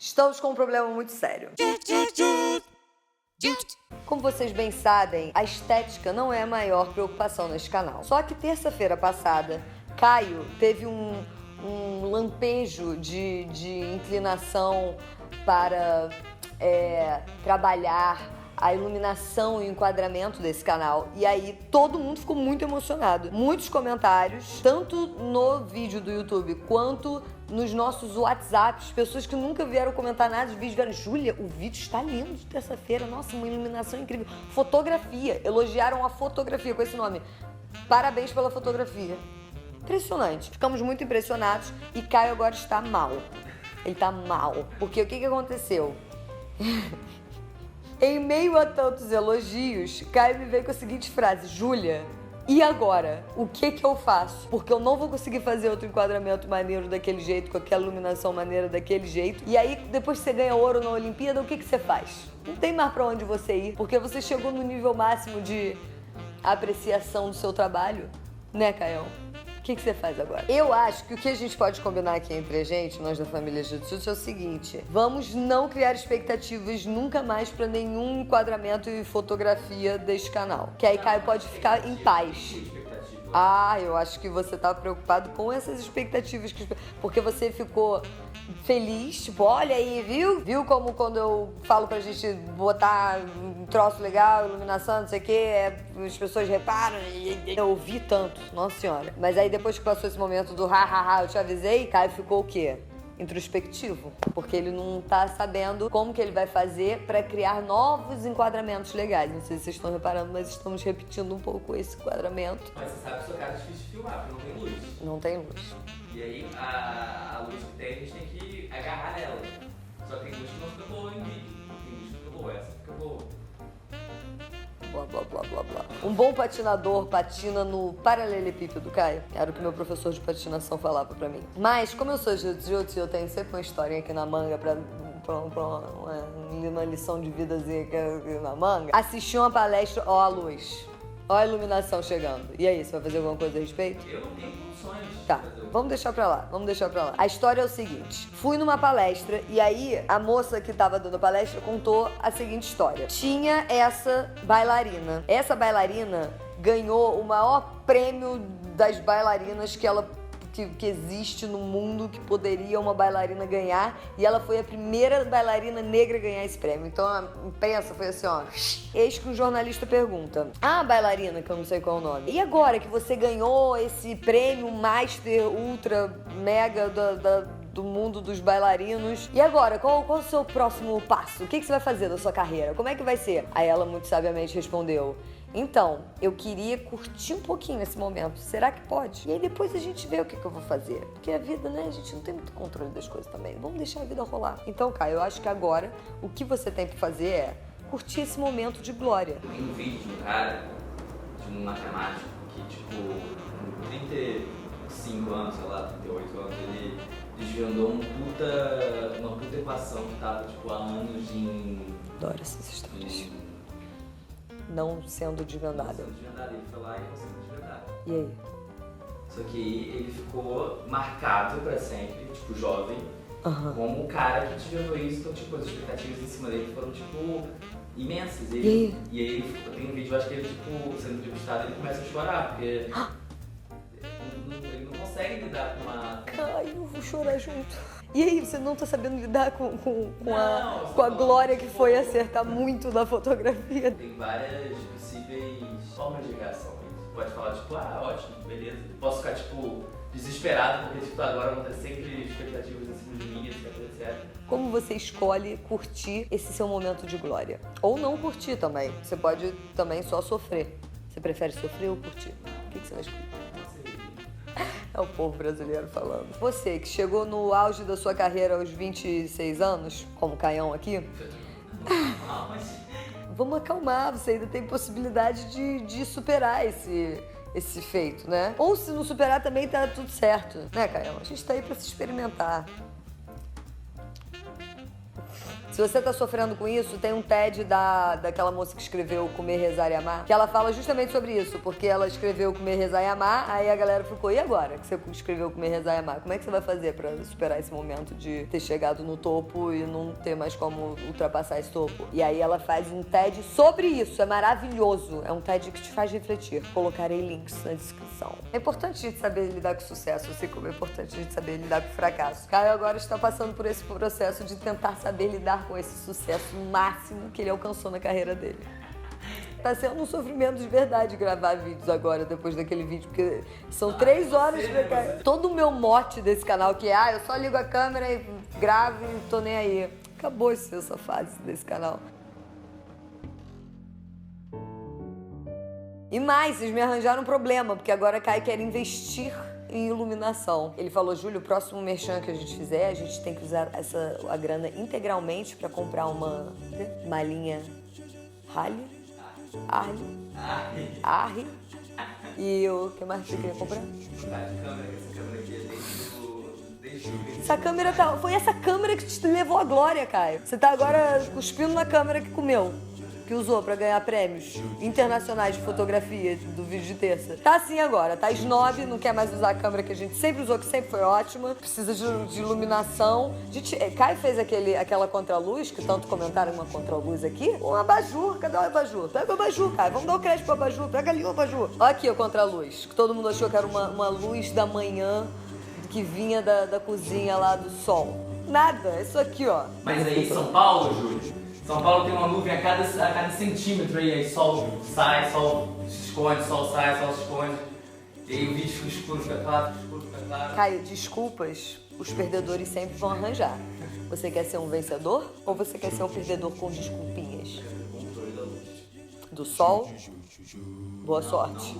Estamos com um problema muito sério. Como vocês bem sabem, a estética não é a maior preocupação neste canal. Só que terça-feira passada, Caio teve um lampejo de inclinação para trabalhar a iluminação e o enquadramento desse canal. E aí todo mundo ficou muito emocionado. Muitos comentários, tanto no vídeo do YouTube quanto nos nossos WhatsApps, pessoas que nunca vieram comentar nada dos vídeos vieram: Júlia, o vídeo está lindo de terça-feira, nossa, uma iluminação incrível. Fotografia, elogiaram a fotografia com esse nome. Parabéns pela fotografia. Impressionante. Ficamos muito impressionados e Caio agora está mal. Ele está mal. Porque o que aconteceu? Em meio a tantos elogios, Caio me veio com a seguinte frase: Júlia, e agora? O que eu faço? Porque eu não vou conseguir fazer outro enquadramento maneiro daquele jeito, com aquela iluminação maneira daquele jeito. E aí, depois que você ganha ouro na Olimpíada, o que você faz? Não tem mais pra onde você ir, porque você chegou no nível máximo de apreciação do seu trabalho, né, Caião? O que você faz agora? Eu acho que o que a gente pode combinar aqui entre a gente, nós da família Jutsu, é o seguinte: vamos não criar expectativas nunca mais pra nenhum enquadramento e fotografia deste canal. Que aí Caio pode ficar em paz. Ah, eu acho que você tá preocupado com essas expectativas, porque você ficou feliz, tipo, olha aí, viu? Viu como quando eu falo pra gente botar um troço legal, iluminação, não sei o quê, as pessoas reparam e eu ouvi tanto, nossa senhora. Mas aí depois que passou esse momento do ha, eu te avisei, Caio ficou o quê? Introspectivo, porque ele não tá sabendo como que ele vai fazer pra criar novos enquadramentos legais. Não sei se vocês estão reparando, mas estamos repetindo um pouco esse enquadramento. Mas você sabe que sua cara é difícil de filmar, porque não tem luz. Não tem luz. E aí a luz que tem, a gente tem que agarrar nela. Só que tem luz que não fica boa em vídeo. Tem luz que fica boa, essa fica boa. Blá, blá, blá, blá, blá. Um bom patinador patina no paralelepípedo, Caio. Era o que meu professor de patinação falava pra mim. Mas, como eu sou jiu-jitsu, eu tenho sempre uma historinha aqui na manga pra uma lição de vidazinha aqui na manga. Assisti uma palestra, ó a luz, ó a iluminação chegando. E aí, você vai fazer alguma coisa a respeito? Eu não tenho condições. Tá, vamos deixar pra lá. A história é o seguinte: fui numa palestra e aí a moça que tava dando a palestra contou a seguinte história. Tinha essa bailarina. Essa bailarina ganhou o maior prêmio das bailarinas que existe no mundo, que poderia uma bailarina ganhar, e ela foi a primeira bailarina negra a ganhar esse prêmio. Então a imprensa foi assim, ó. Eis que um jornalista pergunta: ah, bailarina, que eu não sei qual é o nome, e agora que você ganhou esse prêmio Master Ultra Mega do mundo dos bailarinos, e agora, qual o seu próximo passo? O que você vai fazer da sua carreira? Como é que vai ser? Aí ela muito sabiamente respondeu: então, eu queria curtir um pouquinho esse momento. Será que pode? E aí depois a gente vê o que eu vou fazer. Porque a vida, né, a gente não tem muito controle das coisas também. Vamos deixar a vida rolar. Então, Caio, eu acho que agora o que você tem pra fazer é curtir esse momento de glória. Tem um vídeo de um cara, de um matemático, que tipo, com 35 anos, sei lá, 38 anos, ele desvendou uma puta equação que tava tipo há anos em... Adoro essas histórias. Não sendo desvendada. Ele foi lá e conseguiu desvendar. E aí? Só que ele ficou marcado pra sempre, tipo, jovem, como o cara que desvendou isso. Então, tipo, as expectativas em cima dele foram, tipo, imensas. E aí tem um vídeo, eu acho que ele, tipo, sendo entrevistado, ele começa a chorar, porque ele não consegue lidar com uma... Caio, eu vou chorar junto. E aí, você não tá sabendo lidar com a glória que foi acertar muito na fotografia? Tem várias possíveis formas de reação. Você pode falar, tipo, ah, ótimo, beleza. Posso ficar, tipo, desesperado, porque, tipo, agora vão ter sempre expectativas em cima de mim, etc. Como você escolhe curtir esse seu momento de glória? Ou não curtir também. Você pode também só sofrer. Você prefere sofrer ou curtir? O que você vai escolher? É o povo brasileiro falando. Você que chegou no auge da sua carreira aos 26 anos, como Caião aqui, vamos acalmar, você ainda tem possibilidade de superar esse feito, né? Ou se não superar também tá tudo certo, né, Caião? A gente tá aí pra se experimentar. Se você tá sofrendo com isso, tem um TED daquela moça que escreveu Comer, Rezar e Amar, que ela fala justamente sobre isso, porque ela escreveu Comer, Rezar e Amar, aí a galera ficou, e agora que você escreveu Comer, Rezar e Amar? Como é que você vai fazer pra superar esse momento de ter chegado no topo e não ter mais como ultrapassar esse topo? E aí ela faz um TED sobre isso, é maravilhoso, é um TED que te faz refletir. Colocarei links na descrição. É importante a gente saber lidar com o sucesso, assim como é importante a gente saber lidar com o fracasso. Caio agora está passando por esse processo de tentar saber lidar com esse sucesso máximo que ele alcançou na carreira dele. Tá sendo um sofrimento de verdade gravar vídeos agora, depois daquele vídeo, porque são 3 horas pra cá. Todo o meu mote desse canal, que é, eu só ligo a câmera e gravo e tô nem aí. Acabou essa fase desse canal. E mais, vocês me arranjaram um problema, porque agora Caio quer investir em iluminação. Ele falou, Júlio, o próximo merchan que a gente fizer, a gente tem que usar a grana integralmente pra comprar uma malinha Arri. E o que mais você queria comprar? Essa câmera foi essa câmera que te levou à glória, Caio. Você tá agora cuspindo na câmera que comeu, que usou pra ganhar prêmios internacionais de fotografia do vídeo de terça. Tá assim agora, tá snob, não quer mais usar a câmera que a gente sempre usou, que sempre foi ótima, precisa de iluminação. Caio fez aquela contraluz, que tanto comentaram uma contraluz aqui, um abajur, cadê o abajur? Pega o abajur, Caio, vamos dar o crédito pro abajur, pega ali o abajur. Olha aqui a contraluz, que todo mundo achou que era uma luz da manhã que vinha da cozinha lá do sol. Nada, é isso aqui, ó. Mas aí em São Paulo, Júlio, São Paulo tem uma nuvem a cada centímetro aí sol sai, sol se esconde, sol sai, sol se esconde. E aí o vídeo fica escuro, fica claro, Caio, desculpas, os perdedores sempre vão arranjar. Você quer ser um vencedor ou você quer ser um perdedor com desculpinhas? Do sol? Boa sorte.